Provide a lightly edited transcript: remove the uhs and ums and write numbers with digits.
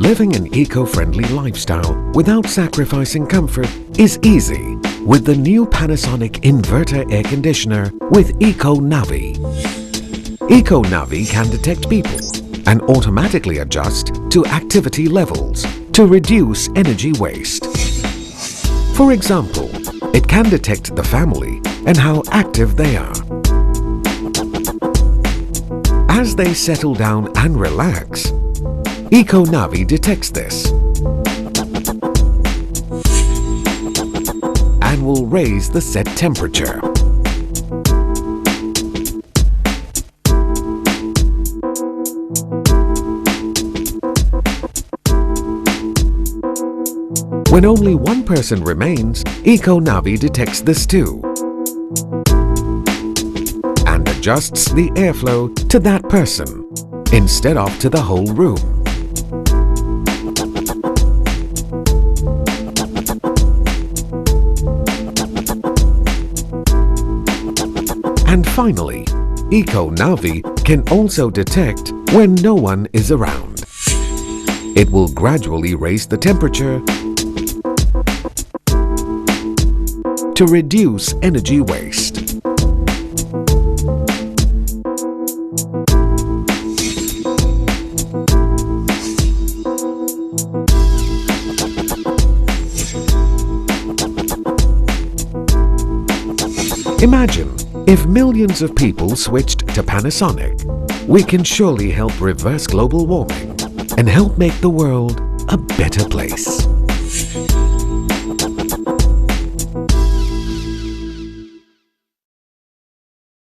Living an eco-friendly lifestyle without sacrificing comfort is easy with the new Panasonic inverter air conditioner with Eco Navi. Eco Navi can detect people and automatically adjust to activity levels to reduce energy waste. For example, it can detect the family and how active they are. As they settle down and relax, Eco Navi detects this and will raise the set temperature. When only one person remains, Eco Navi detects this too and adjusts the airflow to that person instead of to the whole room. And finally, Eco Navi can also detect when no one is around. It will gradually raise the temperature to reduce energy waste. Imagine if millions of people switched to Panasonic. We can surely help reverse global warming and help make the world a better place.